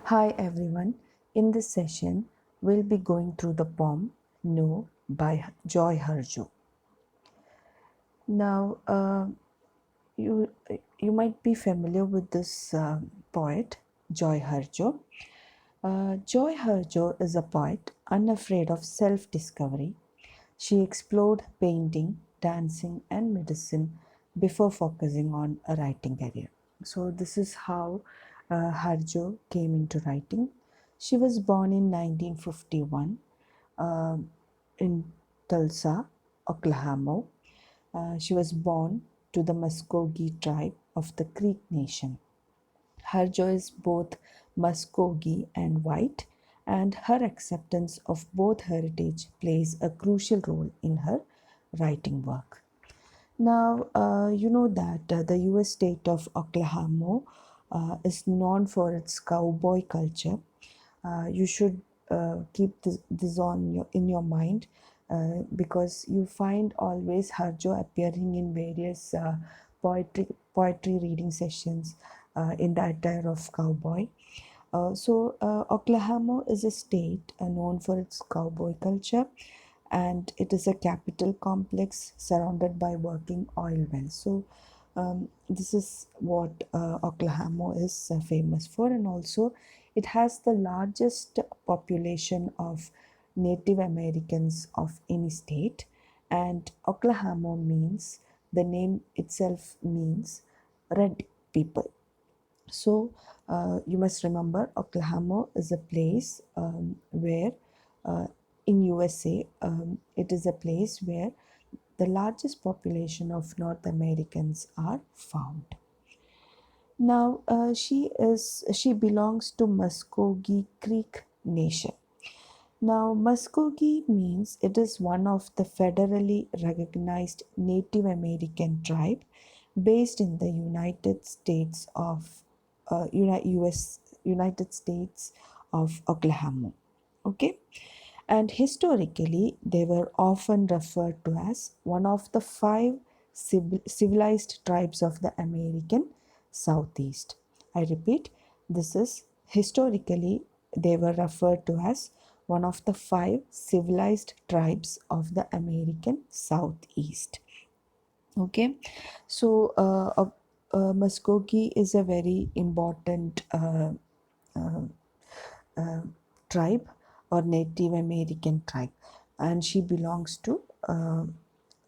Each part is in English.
Hi everyone. In this session, we'll be going through the poem No by Joy Harjo. Now, you you might be familiar with this poet, Joy Harjo. Joy Harjo is a poet unafraid of self-discovery. She explored painting, dancing, and medicine before focusing on a writing career. So, this is how Harjo came into writing. She was born in 1951 uh, in Tulsa, Oklahoma. She was born to the Muskogee tribe of the Creek Nation. Harjo is both Muskogee and white, and her acceptance of both heritage plays a crucial role in her writing work. Now, you know that the US state of Oklahoma is known for its cowboy culture. You should keep this in your mind because you find always Harjo appearing in various poetry reading sessions in the attire of cowboy. Oklahoma is a state known for its cowboy culture, and it is a capital complex surrounded by working oil wells. This is what Oklahoma is famous for, and also it has the largest population of Native Americans of any state. And Oklahoma means, the name itself means red people. You must remember Oklahoma is a place where uh, in USA it is a place where the largest population of North Americans are found. Now she belongs to Muskogee Creek Nation. Now, Muskogee means it is one of the federally recognized Native American tribe based in the United States of United States of Oklahoma. Okay, and historically they were often referred to as one of the five civilized tribes of the American Southeast. I repeat, this is historically they were referred to as one of the five civilized tribes of the American Southeast. Okay, Muskogee is a very important uh, uh, tribe or Native American tribe, and she belongs to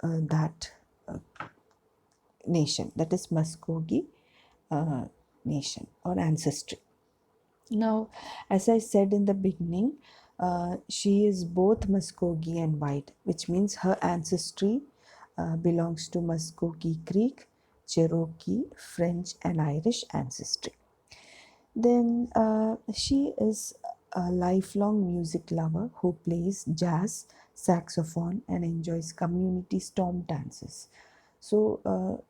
that uh, nation, that is Muskogee nation or ancestry. Now, as I said in the beginning, she is both Muskogee and white, which means her ancestry belongs to Muskogee Creek, Cherokee, French, and Irish ancestry. Then she is a lifelong music lover who plays jazz, saxophone, and enjoys community storm dances.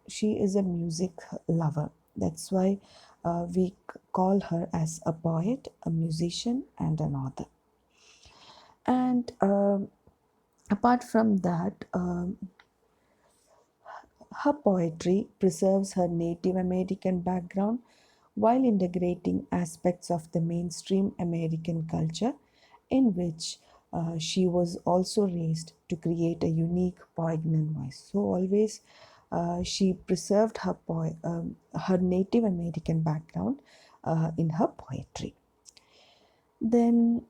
She is a music lover. That's why we call her as a poet, a musician, and an author. And apart from that, her poetry preserves her Native American background while integrating aspects of the mainstream American culture in which she was also raised to create a unique poignant voice. So always she preserved her Native American background in her poetry. Then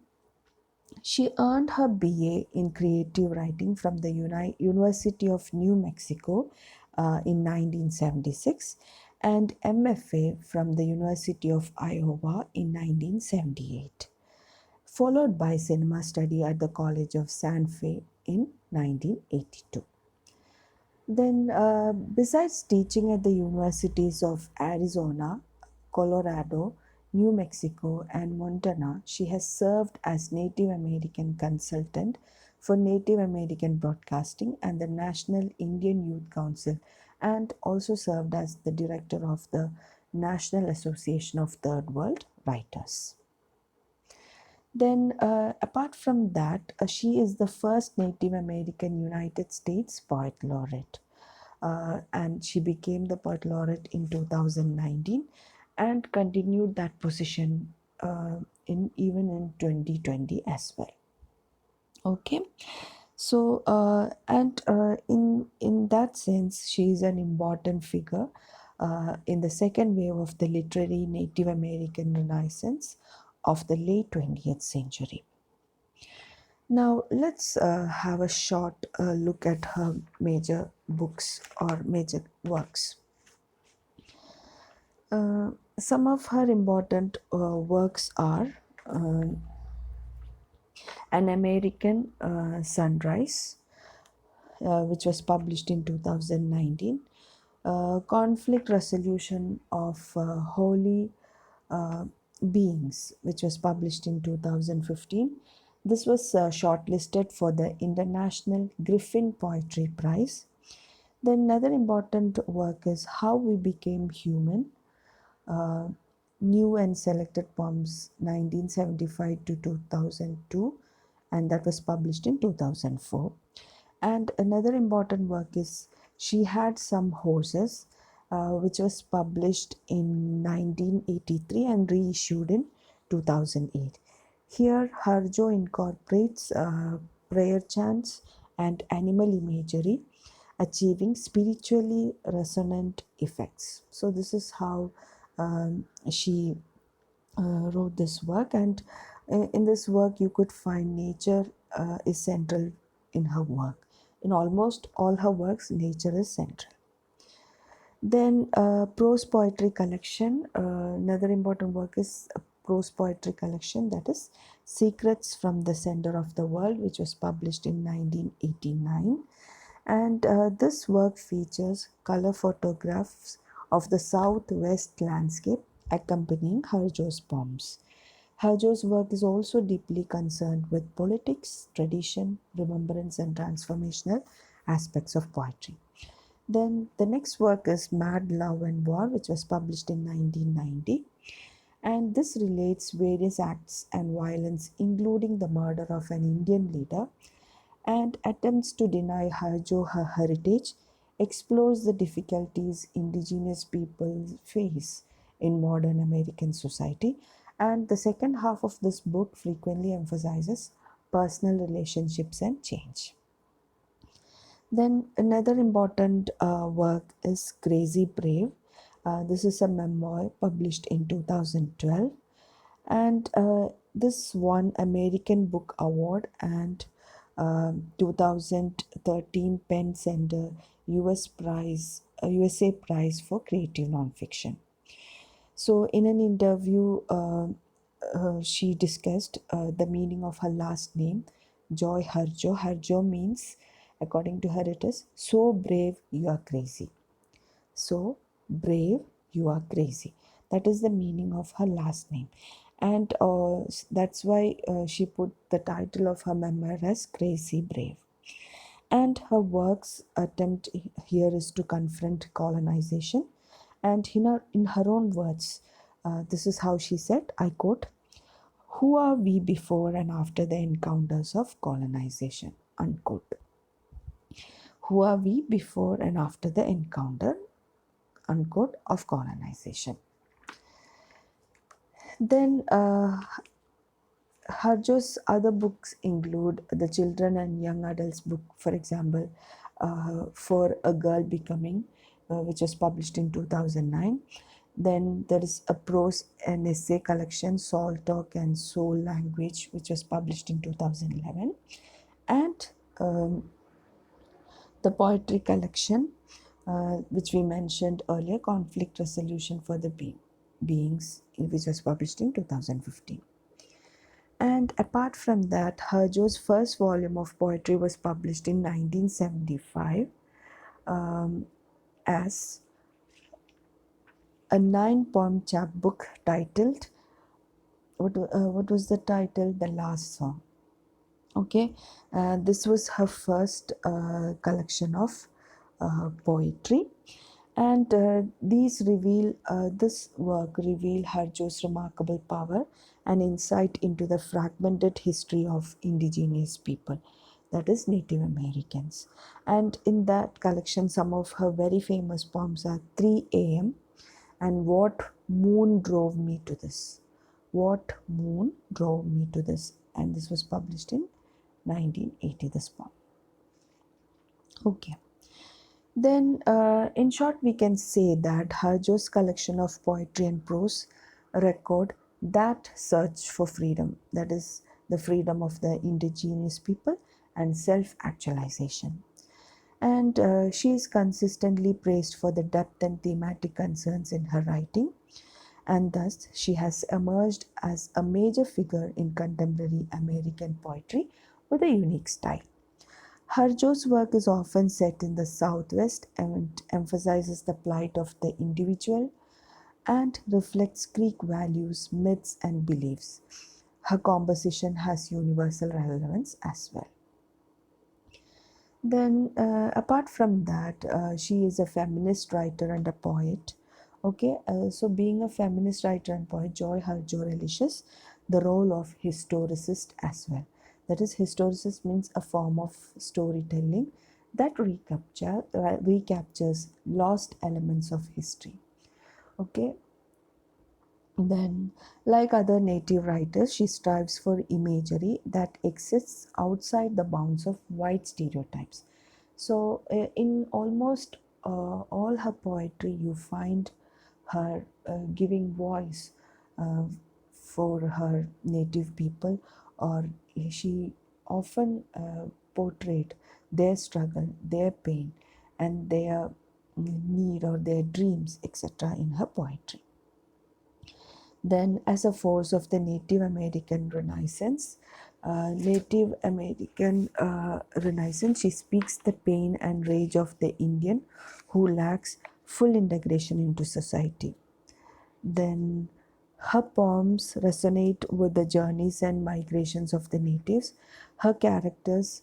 she earned her BA in creative writing from the University of New Mexico in 1976 and MFA from the University of Iowa in 1978, followed by cinema study at the College of Santa Fe in 1982. Then, besides teaching at the universities of Arizona, Colorado, New Mexico, and Montana, she has served as Native American consultant for Native American Broadcasting and the National Indian Youth Council, and also served as the director of the National Association of Third World Writers. Then, apart from that, she is the first Native American United States Poet Laureate. And she became the Poet Laureate in 2019 and continued that position in even in 2020 as well. Okay, so in that sense, she is an important figure in the second wave of the literary Native American Renaissance of the late 20th century. Now, let's have a short look at her major books or major works. Some of her important works are An American Sunrise, which was published in 2019, Conflict Resolution of Holy uh, Beings, which was published in 2015. This was shortlisted for the International Griffin Poetry Prize. Then another important work is How We Became Human, uh, New and Selected Poems 1975 to 2002, and that was published in 2004. And another important work is She Had Some Horses, which was published in 1983 and reissued in 2008. Here, Harjo incorporates prayer chants and animal imagery, achieving spiritually resonant effects. So, this is how she wrote this work, and in this work, you could find nature is central in her work. In almost all her works, nature is central. Then, prose poetry collection. Another important work is a prose poetry collection, that is Secrets from the Center of the World, which was published in 1989. And this work features color photographs of the southwest landscape accompanying Harjo's poems. Harjo's work is also deeply concerned with politics, tradition, remembrance, and transformational aspects of poetry. Then the next work is Mad Love and War, which was published in 1990. And this relates various acts and violence, including the murder of an Indian leader, and attempts to deny Harjo her heritage, explores the difficulties indigenous peoples face in modern American society. And the second half of this book frequently emphasizes personal relationships and change. Then another important work is Crazy Brave. This is a memoir published in 2012, and this won American Book Award and 2013 Penn Center USA Prize for Creative Nonfiction. So, in an interview, she discussed the meaning of her last name, joyharjo. Harjo means, according to her, it is so brave you are crazy. So brave you are crazy. That is the meaning of her last name. And that's why she put the title of her memoir as Crazy Brave. And her work's attempt here is to confront colonization. And in her own words, this is how she said, I quote, "Who are we before and after the encounters of colonization?" Unquote. Who are we before and after the encounter, unquote, of colonization? Then Harjo's other books include the children and young adults book, for example, For a Girl Becoming, which was published in 2009. Then there is a prose and essay collection, Soul Talk and Soul Language, which was published in 2011. And the poetry collection, which we mentioned earlier, Conflict Resolution for the Beings, which was published in 2015. And apart from that, Harjo's first volume of poetry was published in 1975 as a 9-poem chapbook titled, what was the title? The Last Song. Okay, this was her first collection of poetry, and this work reveal Harjo's remarkable power and insight into the fragmented history of indigenous people, that is Native Americans. And in that collection, some of her very famous poems are 3 a.m. and What Moon Drove Me to This. What Moon Drove Me to This, and this was published in 1980, this poem. Okay. Then, in short, we can say that Harjo's collection of poetry and prose record that search for freedom, that is, the freedom of the indigenous people and self actualization. And she is consistently praised for the depth and thematic concerns in her writing, and thus she has emerged as a major figure in contemporary American poetry with a unique style. Harjo's work is often set in the Southwest and emphasizes the plight of the individual and reflects Greek values, myths, and beliefs. Her composition has universal relevance as well. Then, apart from that, she is a feminist writer and a poet. Okay, so being a feminist writer and poet, Joy Harjo relishes the role of historicist as well. That is, historicist means a form of storytelling that recaptures lost elements of history. Okay, then, like other native writers, she strives for imagery that exists outside the bounds of white stereotypes. So, in almost all her poetry, you find her giving voice uh, for her native people, or she often portrayed their struggle, their pain, and their need or their dreams, etc., in her poetry. Then, as a force of the Native American Renaissance, she speaks the pain and rage of the Indian who lacks full integration into society. Then, her poems resonate with the journeys and migrations of the natives. Her characters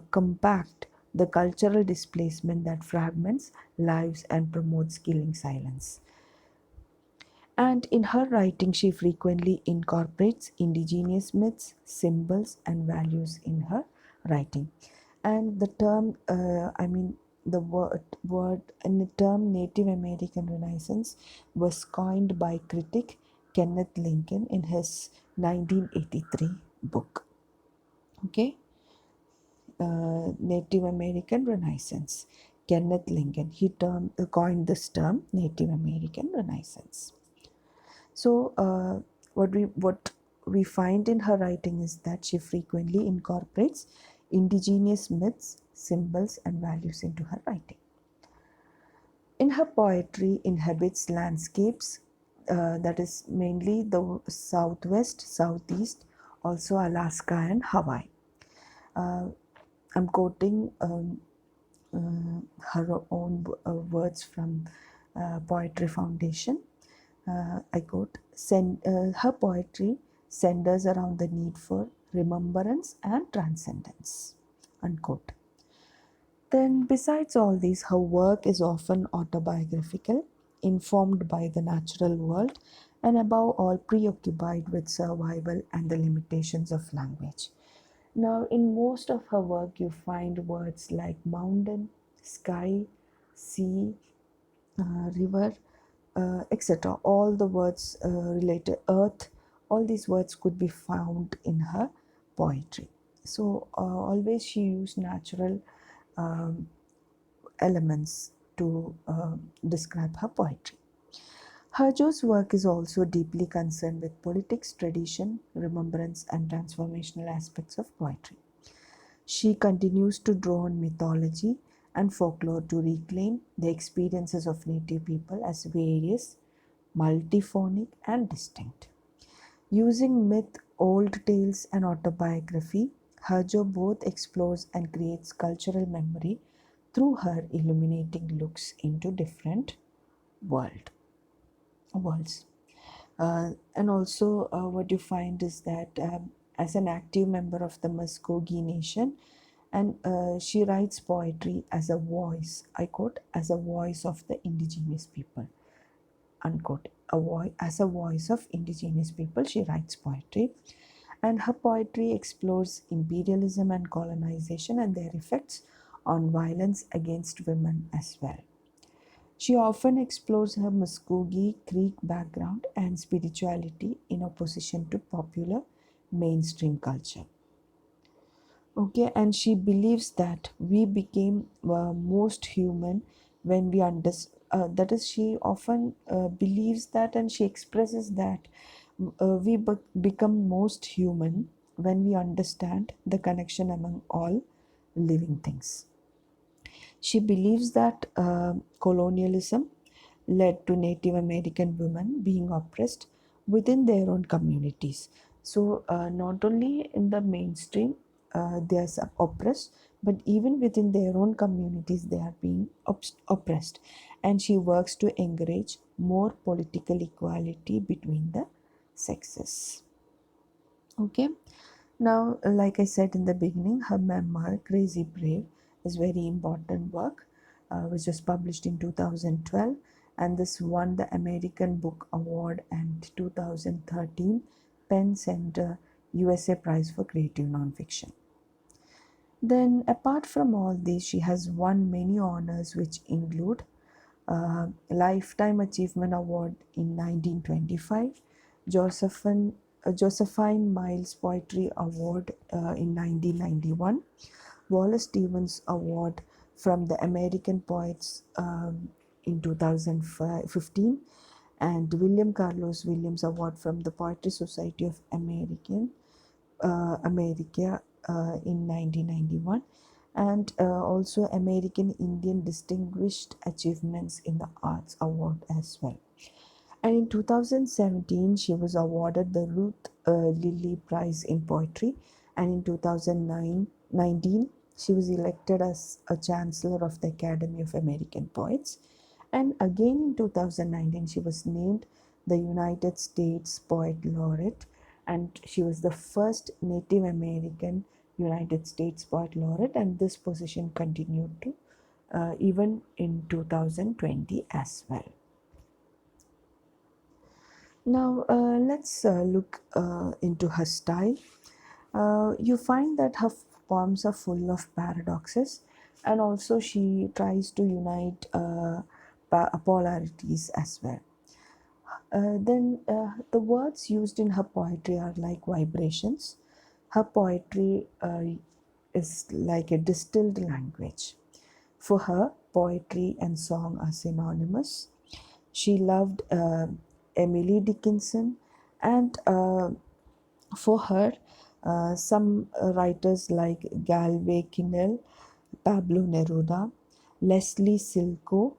compact the cultural displacement that fragments lives and promotes killing silence. And in her writing, she frequently incorporates indigenous myths, symbols, and values in her writing. And the term, the word and the term Native American Renaissance was coined by critic Kenneth Lincoln in his 1983 book. Okay, Native American Renaissance. Kenneth Lincoln, coined this term Native American Renaissance. So, what we find in her writing is that she frequently incorporates indigenous myths, symbols, and values into her writing. In her poetry, inhabits landscapes, that is mainly the southwest, southeast, also Alaska and Hawaii. I'm quoting her own words from Poetry Foundation. I quote, her poetry centers around the need for remembrance and transcendence, unquote. Then, besides all these, her work is often autobiographical, informed by the natural world, and above all, preoccupied with survival and the limitations of language. Now, in most of her work, you find words like mountain, sky, sea, river, etc. All the words related earth, all these words could be found in her poetry. So always she used natural um, elements to describe her poetry. Harjo's work is also deeply concerned with politics, tradition, remembrance, and transformational aspects of poetry. She continues to draw on mythology and folklore to reclaim the experiences of native people as various, multiphonic, and distinct. Using myth, old tales, and autobiography, Harjo both explores and creates cultural memory through her illuminating looks into different worlds. And also, what you find is that as an active member of the Muskogee Nation, and she writes poetry as a voice, I quote, as a voice of the indigenous people, unquote. As a voice of indigenous people, she writes poetry. And her poetry explores imperialism and colonization and their effects on violence against women as well. She often explores her Muskogee Creek background and spirituality in opposition to popular mainstream culture. Okay, and she believes that we became most human when we understand. That is, she often believes that, and she expresses that become most human when we understand the connection among all living things. She believes that colonialism led to Native American women being oppressed within their own communities. So, not only in the mainstream, they are oppressed, but even within their own communities, they are being oppressed. And she works to encourage more political equality between the sexes. Okay. Now, like I said in the beginning, her memoir, Crazy Brave, is very important work, which was published in 2012, and this won the American Book Award and 2013 Penn Center USA Prize for Creative Nonfiction. Then, apart from all these, she has won many honors, which include Lifetime Achievement Award in 1925, Josephine Miles Poetry Award in 1991, Wallace Stevens Award from the American Poets in 2015, and William Carlos Williams Award from the Poetry Society of America in 1991, and also American Indian Distinguished Achievements in the Arts Award as well. And in 2017, she was awarded the Ruth Lilly Prize in Poetry, and in 2019, she was elected as a Chancellor of the Academy of American Poets. And again in 2019, she was named the United States Poet Laureate, and she was the first Native American United States Poet Laureate, and this position continued to even in 2020 as well. Now, let's look into her style. You find that her poems are full of paradoxes, and also she tries to unite polarities as well. Then the words used in her poetry are like vibrations. Her poetry is like a distilled language. For her, poetry and song are synonymous. She loved Emily Dickinson, and for her, some writers like Galway Kinnell, Pablo Neruda, Leslie Silko,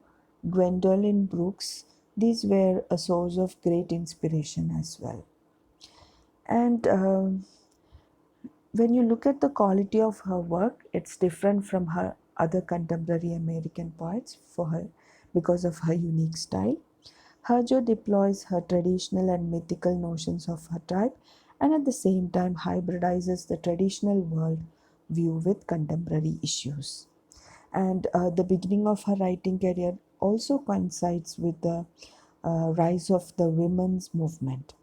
Gwendolyn Brooks, these were a source of great inspiration as well. And when you look at the quality of her work, it's different from her other contemporary American poets for her because of her unique style. Harjo deploys her traditional and mythical notions of her tribe and at the same time hybridizes the traditional world view with contemporary issues. And the beginning of her writing career also coincides with the rise of the women's movement.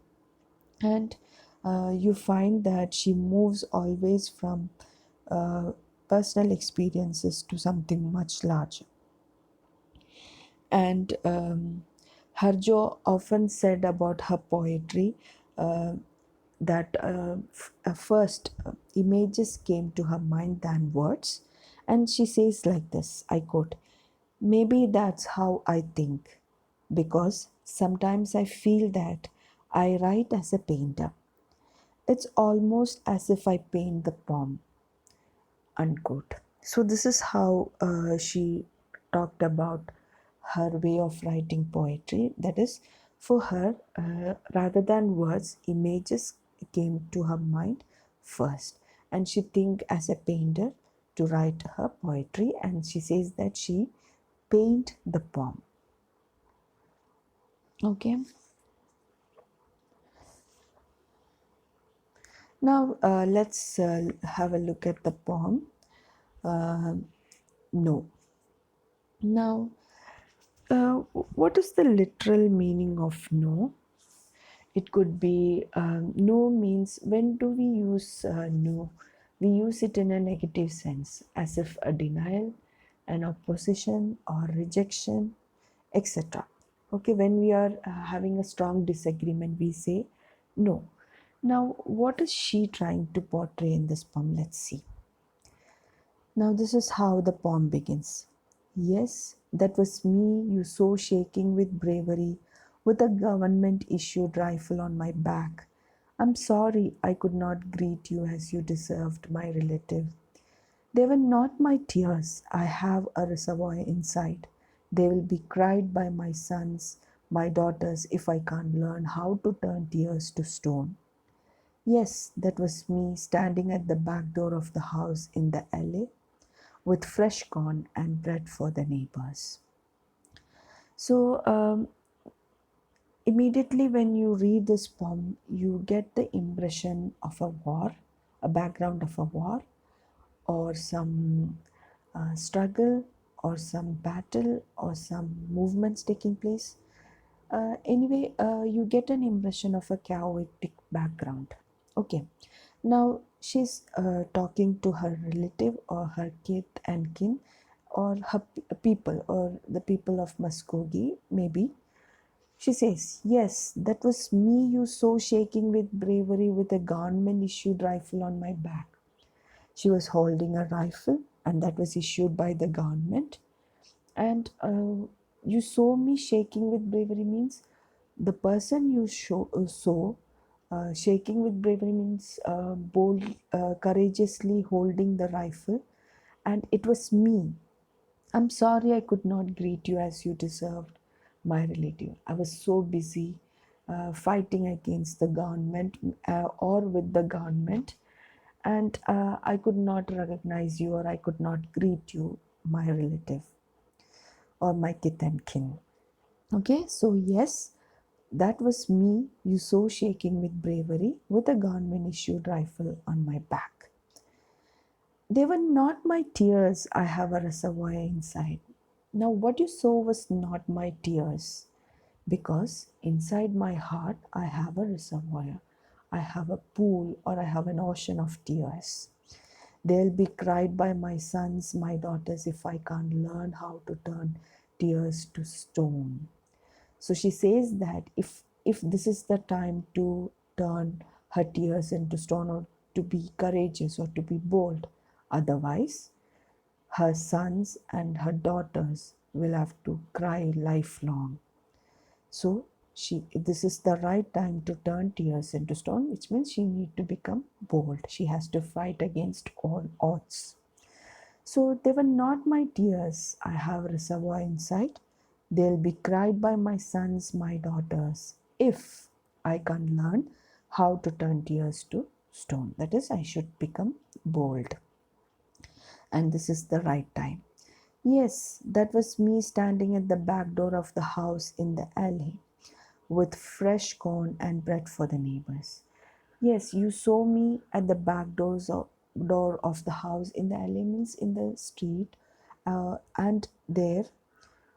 And you find that she moves always from uh, personal experiences to something much larger. And Harjo often said about her poetry uh, that first images came to her mind than words. And she says like this, I quote, maybe that's how I think, because sometimes I feel that I write as a painter. It's almost as if I paint the poem, unquote. So, this is how she talked about her way of writing poetry. That is, for her, rather than words, images came to her mind first, and she think as a painter to write her poetry, and she says that she paint the poem. Okay. Now let's have a look at the poem. Uh, no. Now, what is the literal meaning of no? It could be no means when do we use no? We use it in a negative sense, as if a denial, an opposition, or rejection. etc. Okay, when we are having a strong disagreement, we say no. Now, what is she trying to portray in this poem? Let's see. Now, this is how the poem begins. Yes, that was me you saw shaking with bravery, with a government issued rifle on my back. I'm sorry I could not greet you as you deserved, my relative. They were not my tears. I have a reservoir inside. They will be cried by my sons, my daughters, if I can't learn how to turn tears to stone. Yes, that was me standing at the back door of the house in the alley with fresh corn and bread for the neighbors. So, immediately when you read this poem, you get the impression of a war, a background of a war, or some struggle, or some battle, or some movements taking place. Anyway, you get an impression of a chaotic background. Okay, now she's talking to her relative or her kith and kin, or her people, or the people of Muskogee, maybe. She says, yes, that was me you saw shaking with bravery with a government issued rifle on my back. She was holding a rifle, and that was issued by the government. And you saw me shaking with bravery means the person you saw shaking with bravery means bold, courageously holding the rifle, and it was me. I'm sorry I could not greet you as you deserved, my relative. I was so busy fighting against the government or with the government, and I could not recognize you or I could not greet you, my relative or my kith and kin. Okay, so yes, that was me you saw shaking with bravery with a government issued rifle on my back. They were not my tears, I have a reservoir inside. Now, what you saw was not my tears, because inside my heart I have a reservoir, I have a pool, or I have an ocean of tears. They'll be cried by my sons, my daughters, if I can't learn how to turn tears to stone. So she says that if this is the time to turn her tears into stone, or to be courageous, or to be bold, otherwise her sons and her daughters will have to cry lifelong. So this is the right time to turn tears into stone, which means she need to become bold. She has to fight against all odds. So they were not my tears, I have a reservoir inside. They'll be cried by my sons, my daughters, if I can learn how to turn tears to stone. That is, I should become bold. And this is the right time. Yes, that was me standing at the back door of the house in the alley with fresh corn and bread for the neighbors. Yes, you saw me at the door of the house in the alley, means in the street, and there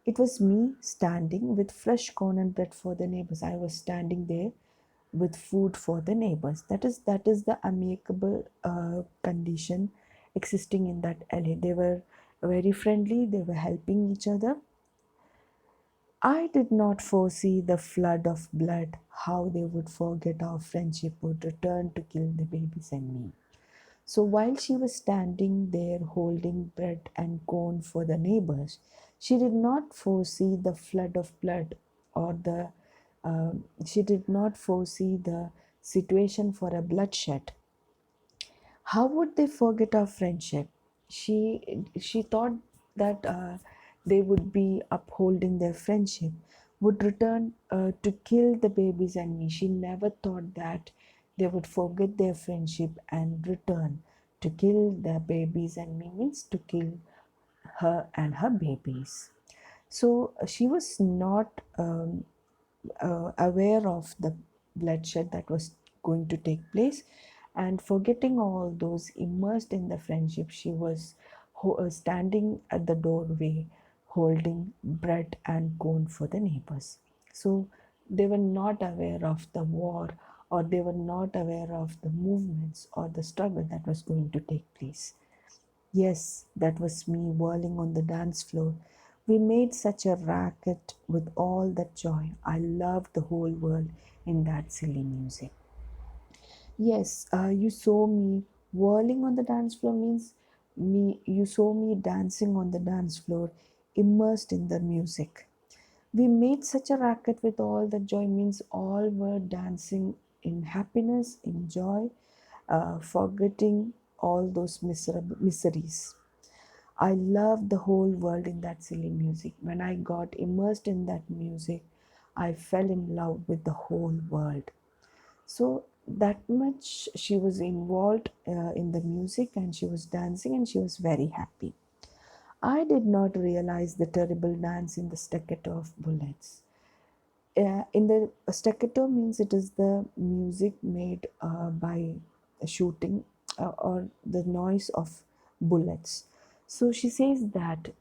it was me standing with fresh corn and bread for the neighbors. I was standing there with food for the neighbors. That is the amicable condition existing in that alley. They were very friendly. They were helping each other. I did not foresee the flood of blood, how they would forget our friendship, would return to kill the babies and me. So while she was standing there holding bread and corn for the neighbors, she did not foresee the flood of blood, or she did not foresee the situation for a bloodshed. How would they forget our friendship? She thought that they would be upholding their friendship, would return to kill the babies and me. She never thought that they would forget their friendship and return to kill their babies and me, means to kill her and her babies. So she was not aware of the bloodshed that was going to take place, and forgetting all those, immersed in the friendship, she was standing at the doorway holding bread and corn for the neighbors. So they were not aware of the war, or they were not aware of the movements or the struggle that was going to take place. Yes, that was me whirling on the dance floor We made such a racket with all that joy. I loved the whole world in that silly music. Yes, you saw me whirling on the dance floor means you saw me dancing on the dance floor, immersed in the music. We made such a racket with all the joy means all were dancing in happiness, in joy, forgetting all those miserable miseries. I loved the whole world in that silly music. When I got immersed in that music, I fell in love with the whole world. So that much she was involved in the music and she was dancing and she was very happy. I did not realize the terrible dance in the staccato of bullets. In the staccato means it is the music made by shooting or the noise of bullets. So she says that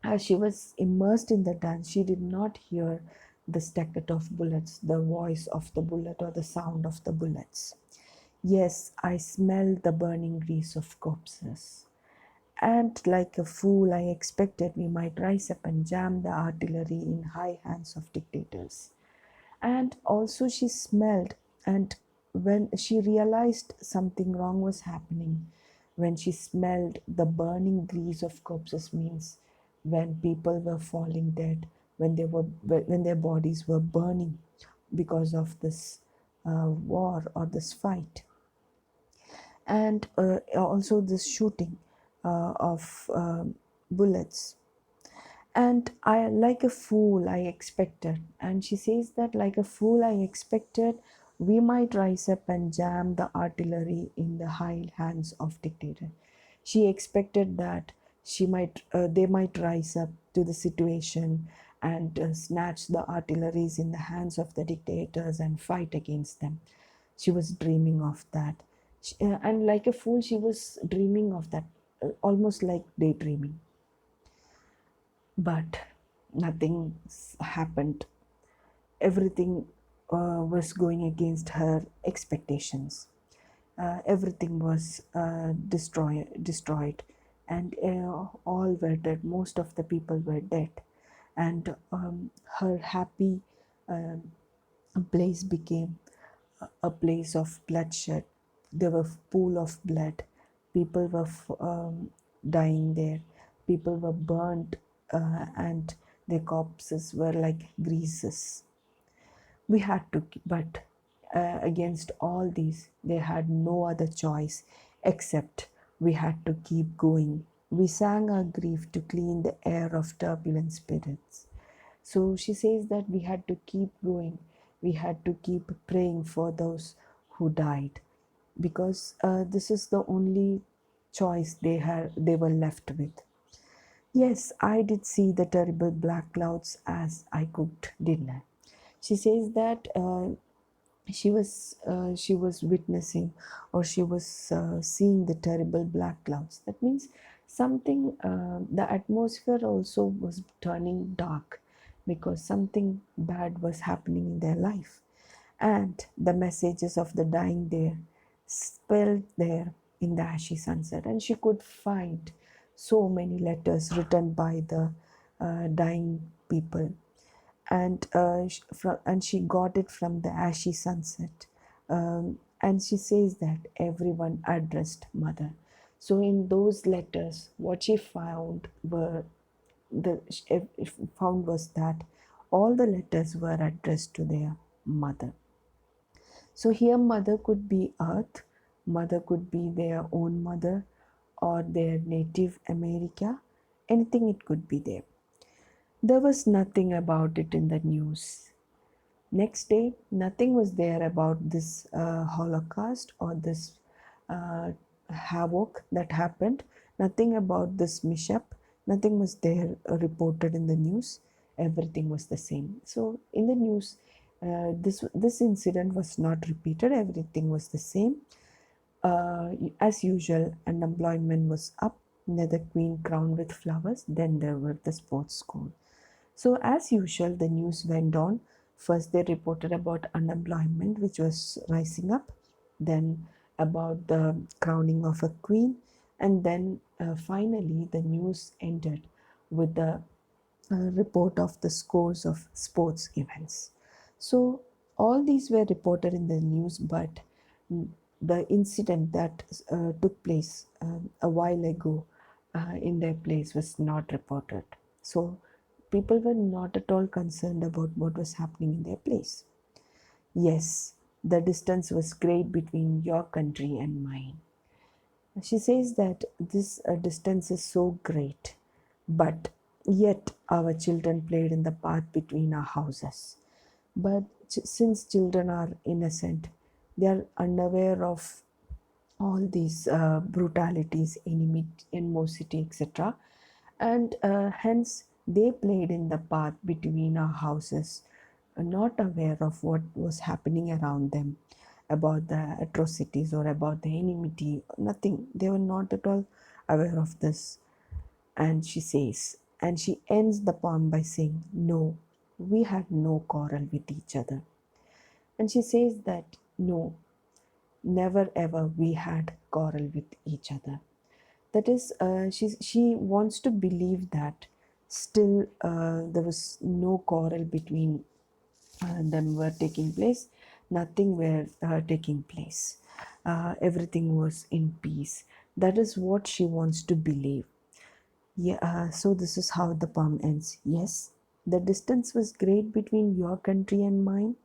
as she was immersed in the dance, she did not hear the staccato of bullets, the voice of the bullet or the sound of the bullets. Yes, I smelled the burning grease of corpses. And like a fool, I expected we might rise up and jam the artillery in high hands of dictators. And also, she smelled, and when she realized something wrong was happening, when she smelled the burning grease of corpses, means when people were falling dead, when their bodies were burning because of this war or this fight, and also this shooting of bullets. And I, like a fool, I expected. And she says that, like a fool, I expected we might rise up and jam the artillery in the high hands of dictator. She expected that they might rise up to the situation and snatch the artilleries in the hands of the dictators and fight against them. She was dreaming of that. And like a fool, she was dreaming of that, almost like daydreaming. But nothing happened. Everything was going against her expectations. Everything was destroyed, and all were dead. Most of the people were dead, and her happy place became a place of bloodshed. There were pool of blood. People were dying there. People were burnt, and their corpses were like greases. We had to, but against all these, they had no other choice except we had to keep going. We sang our grief to clean the air of turbulent spirits. So she says that we had to keep going. We had to keep praying for those who died, because this is the only choice they were left with. Yes, I did see the terrible black clouds as I cooked dinner. She says that she was witnessing, or she was seeing the terrible black clouds. That means something, the atmosphere also was turning dark because something bad was happening in their life, and the messages of the dying there spelled there in the ashy sunset. And she could find so many letters written by the dying people, and she got it from the ashy sunset. And she says that everyone addressed mother. So in those letters, what she found was that all the letters were addressed to their mother. So here, mother could be earth, mother could be their own mother, or their native America, anything it could be there. There was nothing about it in the news. Next day, nothing was there about this Holocaust or this uh, havoc that happened. Nothing about this mishap. Nothing was there reported in the news. Everything was the same. So in the news, this incident was not repeated. Everything was the same. As usual, unemployment was up. Another queen crowned with flowers. Then there were the sports school. So, as usual, the news went on. First, they reported about unemployment, which was rising up, then about the crowning of a queen, and then finally, the news ended with the report of the scores of sports events. So all these were reported in the news, but the incident that took place a while ago in their place was not reported. So people were not at all concerned about what was happening in their place. Yes, the distance was great between your country and mine. She says that this distance is so great, but yet our children played in the path between our houses. But since children are innocent, they are unaware of all these brutalities, animosity, etc. And hence they played in the path between our houses, not aware of what was happening around them, about the atrocities or about the enmity, nothing. They were not at all aware of this. And she says, and she ends the poem by saying, "No, we had no quarrel with each other." And she says that, no, never ever we had quarrel with each other. That is, she wants to believe that still there was no quarrel between them were taking place, nothing were taking place. Everything was in peace. That is what she wants to believe. Yeah, so this is how the poem ends. Yes, the distance was great between your country and mine,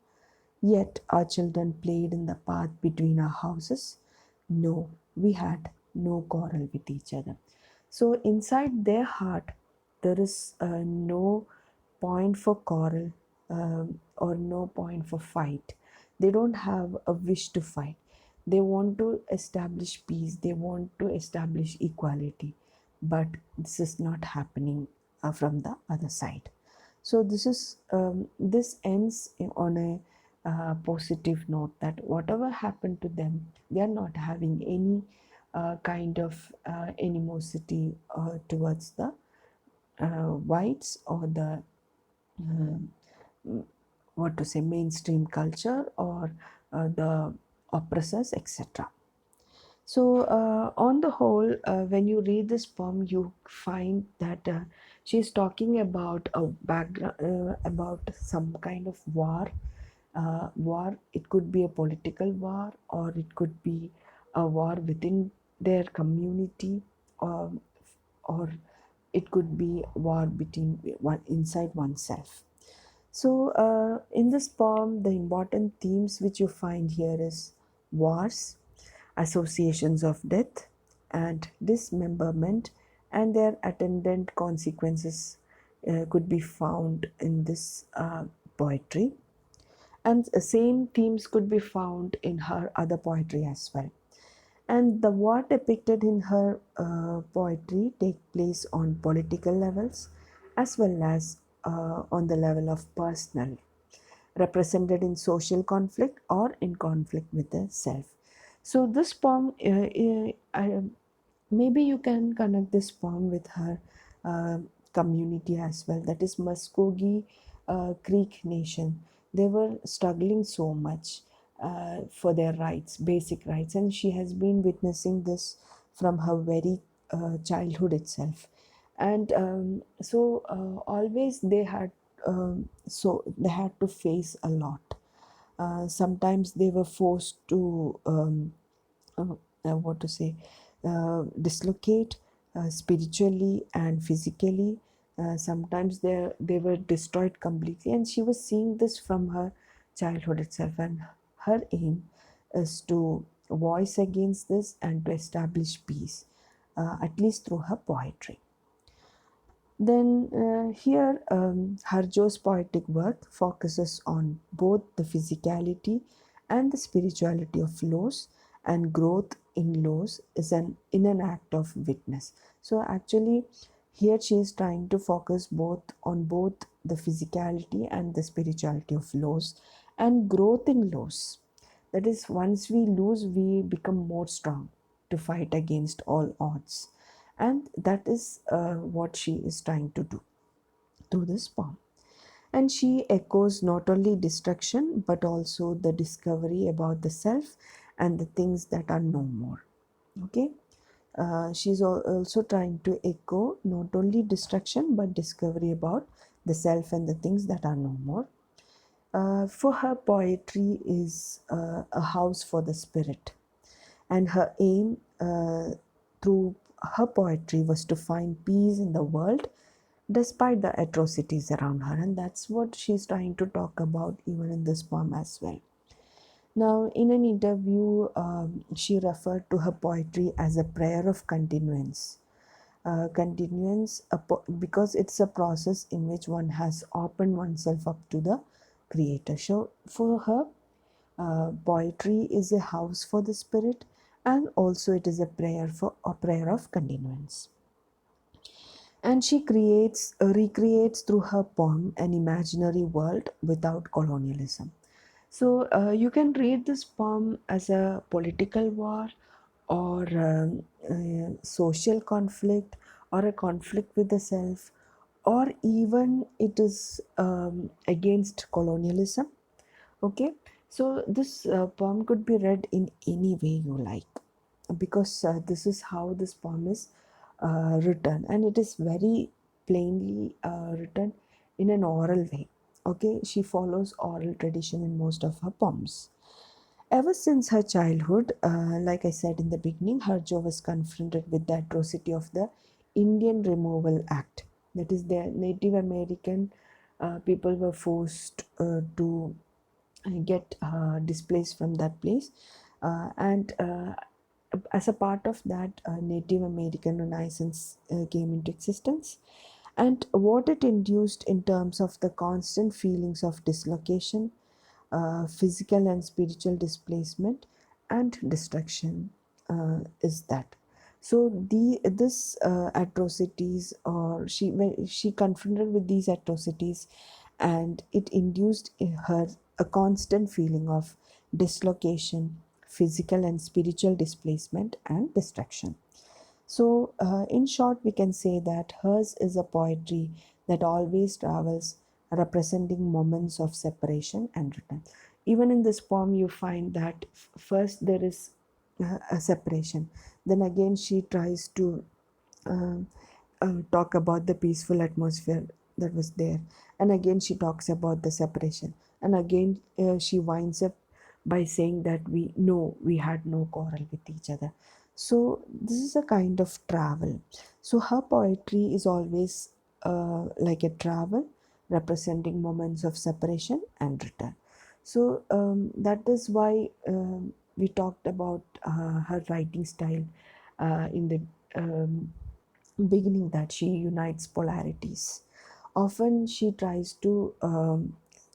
yet our children played in the path between our houses. No, we had no quarrel with each other. So inside their heart, there is no point for quarrel or no point for fight. They don't have a wish to fight. They want to establish peace. They want to establish equality. But this is not happening from the other side. So this ends on a positive note that whatever happened to them, they are not having any kind of animosity towards the whites or the what to say mainstream culture or the oppressors, etc. So, on the whole, when you read this poem, you find that she's talking about a background, about some kind of war. War, it could be a political war, or it could be a war within their community, um, or it could be war between one inside oneself. So, in this poem, the important themes which you find here is wars, associations of death, and dismemberment, and their attendant consequences could be found in this poetry. And the same themes could be found in her other poetry as well. And the war depicted in her poetry take place on political levels as well as on the level of personal, represented in social conflict or in conflict with the self. So this poem, maybe you can connect this poem with her uh, community as well. That is Muskogee Creek Nation. They were struggling so much for their rights, basic rights, and she has been witnessing this from her very childhood itself. And always they had to face a lot. Sometimes they were forced to uh, what to say dislocate spiritually and physically. Sometimes they were destroyed completely, and she was seeing this from her childhood itself, and her aim is to voice against this and to establish peace, at least through her poetry. Then here, Harjo's poetic work focuses on both the physicality and the spirituality of loss, and growth in loss is in an act of witness. So actually, here she is trying to focus both the physicality and the spirituality of loss and growth in loss. That is, once we lose, we become more strong to fight against all odds. And that is what she is trying to do through this poem. And she echoes not only destruction but also the discovery about the self and the things that are no more. Okay. Also trying to echo not only destruction but discovery about the self and the things that are no more. For her, poetry is a house for the spirit, and her aim through her poetry was to find peace in the world despite the atrocities around her, and that's what she's trying to talk about even in this poem as well. Now, in an interview, she referred to her poetry as a prayer of continuance. Because it's a process in which one has opened oneself up to the creator. So for her, poetry is a house for the spirit, and also it is a prayer of continuance. And she recreates through her poem an imaginary world without colonialism. So you can read this poem as a political war, or a social conflict, or a conflict with the self, or even it is against colonialism. Okay, so this poem could be read in any way you like, because this is how this poem is written, and it is very plainly written in an oral way. Okay, she follows oral tradition in most of her poems. Ever since her childhood, like I said in the beginning, Harjo was confronted with the atrocity of the Indian Removal Act. That is, the Native American people were forced to get displaced from that place, and as a part of that, Native American Renaissance came into existence, and what it induced in terms of the constant feelings of dislocation, physical and spiritual displacement, and destruction is that. So the this atrocities, or when she confronted with these atrocities, and it induced in her a constant feeling of dislocation, physical and spiritual displacement, and destruction. So, in short, we can say that hers is a poetry that always travels, representing moments of separation and return. Even in this poem, you find that first there is a separation, then again she tries to um, talk about the peaceful atmosphere that was there, and again she talks about the separation, and again she winds up by saying that we know we had no quarrel with each other. So this is a kind of travel. So her poetry is always like a travel, representing moments of separation and return. So that is why we talked about her writing style in the beginning, that she unites polarities. Often she tries to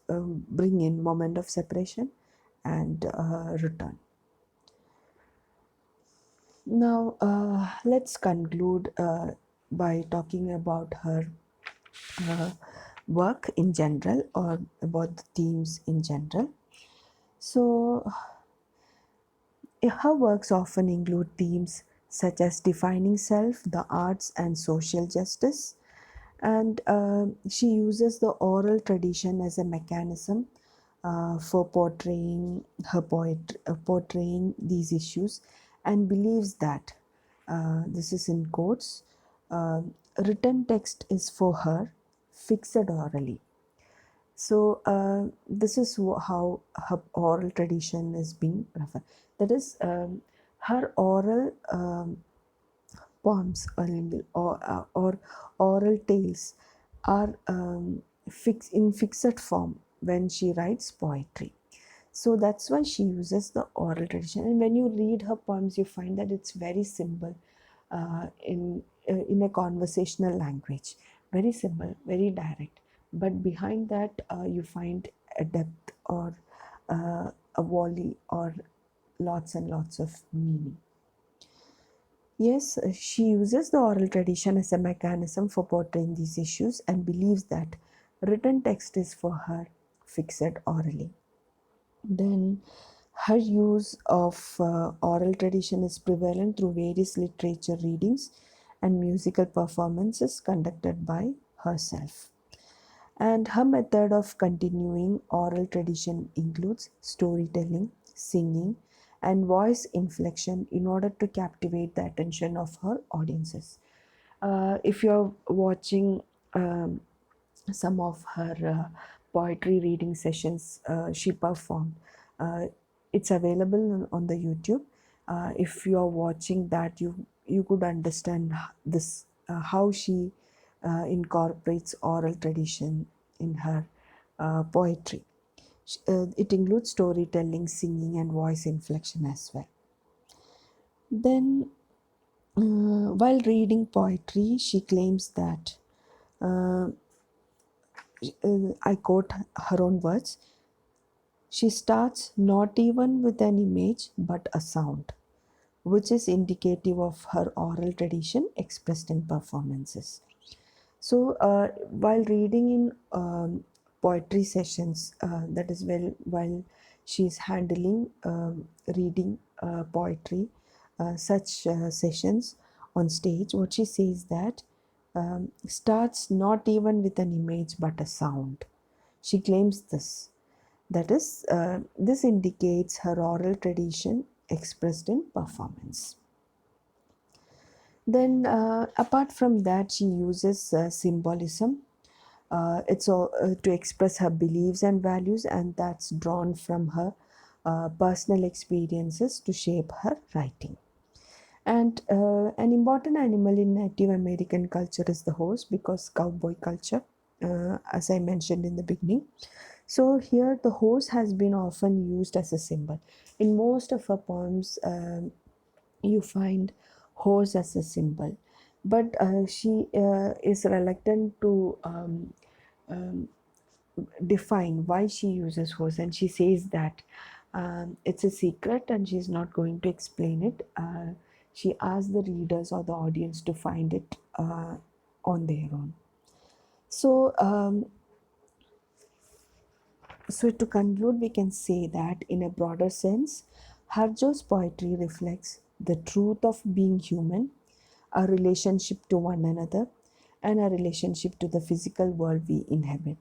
bring in moment of separation and return. Now, let's conclude by talking about her uh, work in general, or about the themes in general. So, her works often include themes such as defining self, the arts, and social justice. And she uses the oral tradition as a mechanism for portraying these issues, and believes that this is in quotes, uh, written text is for her, fixed orally. So this is how her oral tradition is being referred. That is, her oral poems, or oral tales are in fixed form when she writes poetry. So that's why she uses the oral tradition. And when you read her poems, you find that it's very simple, in a conversational language, very simple, very direct. But behind that, you find a depth, or a volley, or lots and lots of meaning. Yes, she uses the oral tradition as a mechanism for portraying these issues, and believes that written text is for her, fixed orally. Then her use of oral tradition is prevalent through various literature readings and musical performances conducted by herself. And her method of continuing oral tradition includes storytelling, singing, and voice inflection in order to captivate the attention of her audiences. If you're watching um, some of her poetry reading sessions she performed, uh, it's available on the YouTube. If you are watching that, you could understand this how she incorporates oral tradition in her poetry. It includes storytelling, singing, and voice inflection as well. Then, while reading poetry, she claims that, uh, I quote her own words, she starts not even with an image but a sound, which is indicative of her oral tradition expressed in performances. So, while reading in poetry sessions, that is, while she's handling reading poetry, such sessions on stage, what she says that starts not even with an image but a sound. She claims this. That is, this indicates her oral tradition expressed in performance. Then, apart from that, she uses symbolism. It's all to express her beliefs and values, and that's drawn from her personal experiences to shape her writing. And an important animal in Native American culture is the horse, because cowboy culture, as I mentioned in the beginning. So here the horse has been often used as a symbol. In most of her poems, you find horse as a symbol, but she is reluctant to define why she uses horse, and she says that it's a secret and she's not going to explain it. She asks the readers or the audience to find it on their own. So, to conclude, we can say that in a broader sense, Harjo's poetry reflects the truth of being human, our relationship to one another, and our relationship to the physical world we inhabit.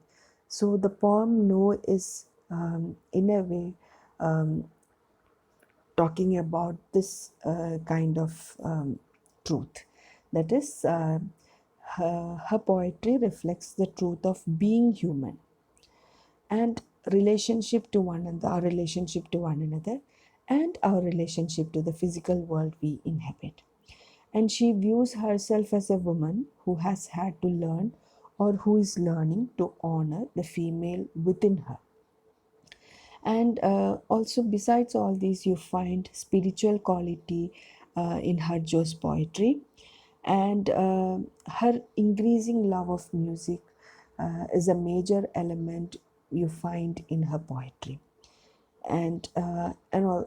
So the poem No is, in a way, talking about this kind of truth. That is, her poetry reflects the truth of being human and relationship to one another, our relationship to one another, and our relationship to the physical world we inhabit. And she views herself as a woman who has had to learn or who is learning to honor the female within her. And also, besides all these, you find spiritual quality in Harjo's poetry, and her increasing love of music is a major element you find in her poetry. And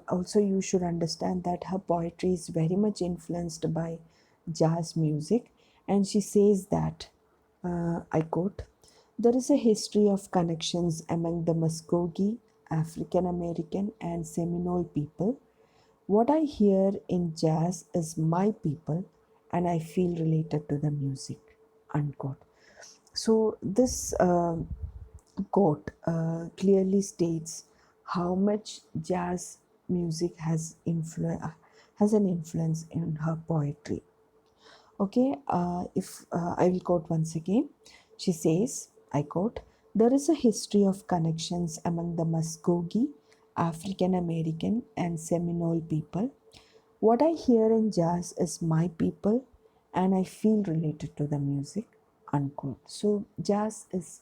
also, you should understand that her poetry is very much influenced by jazz music, and she says that, I quote, there is a history of connections among the Muskogee, African American, and Seminole people. What I hear in jazz is my people, and I feel related to the music. Unquote. So, this quote clearly states how much jazz music has an influence in her poetry. Okay, if I will quote once again. She says, I quote, there is a history of connections among the Muskogee, African American, and Seminole people. What I hear in jazz is my people, and I feel related to the music. Unquote. So, jazz is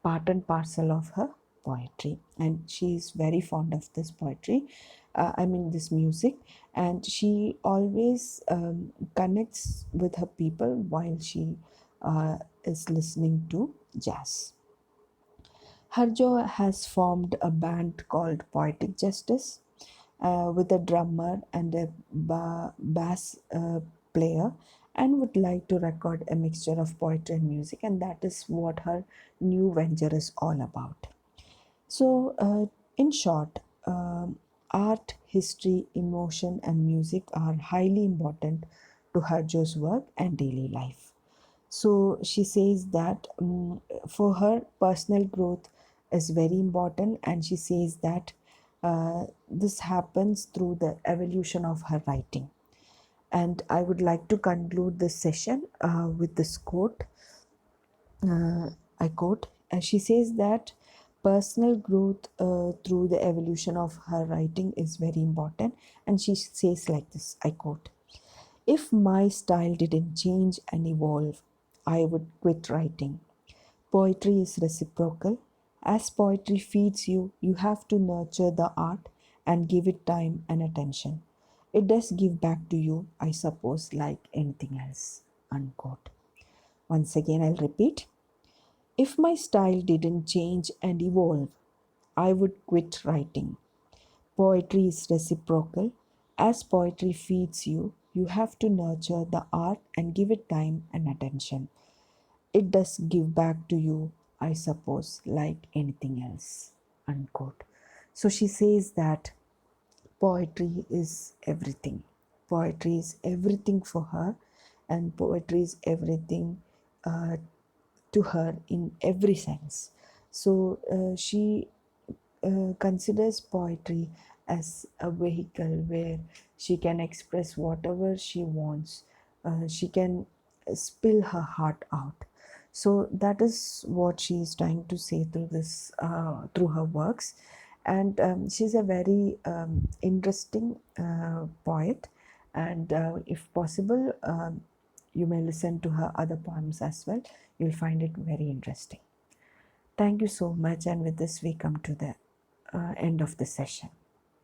part and parcel of her poetry, and she is very fond of this poetry. This music, and she always connects with her people while she is listening to jazz. Harjo has formed a band called Poetic Justice with a drummer and a bass player, and would like to record a mixture of poetry and music, and that is what her new venture is all about. So, in short, art, history, emotion, and music are highly important to Harjo's work and daily life. So she says that, for her, personal growth is very important, and she says that This happens through the evolution of her writing. And I would like to conclude this session with this quote. I quote, she says that personal growth through the evolution of her writing is very important. And she says like this, I quote, if my style didn't change and evolve, I would quit writing. Poetry is reciprocal. As poetry feeds you, you have to nurture the art and give it time and attention. It does give back to you, I suppose, like anything else. Unquote. Once again, I'll repeat. If my style didn't change and evolve, I would quit writing. Poetry is reciprocal. As poetry feeds you, you have to nurture the art and give it time and attention. It does give back to you, I suppose, like anything else. Unquote. So she says that poetry is everything. Poetry is everything for her, and poetry is everything uh, to her in every sense. So she considers poetry as a vehicle where she can express whatever she wants. She can spill her heart out. So that is what she is trying to say through this, through her works. And she's a very interesting poet. And if possible, you may listen to her other poems as well. You'll find it very interesting. Thank you so much. And with this, we come to the end of the session.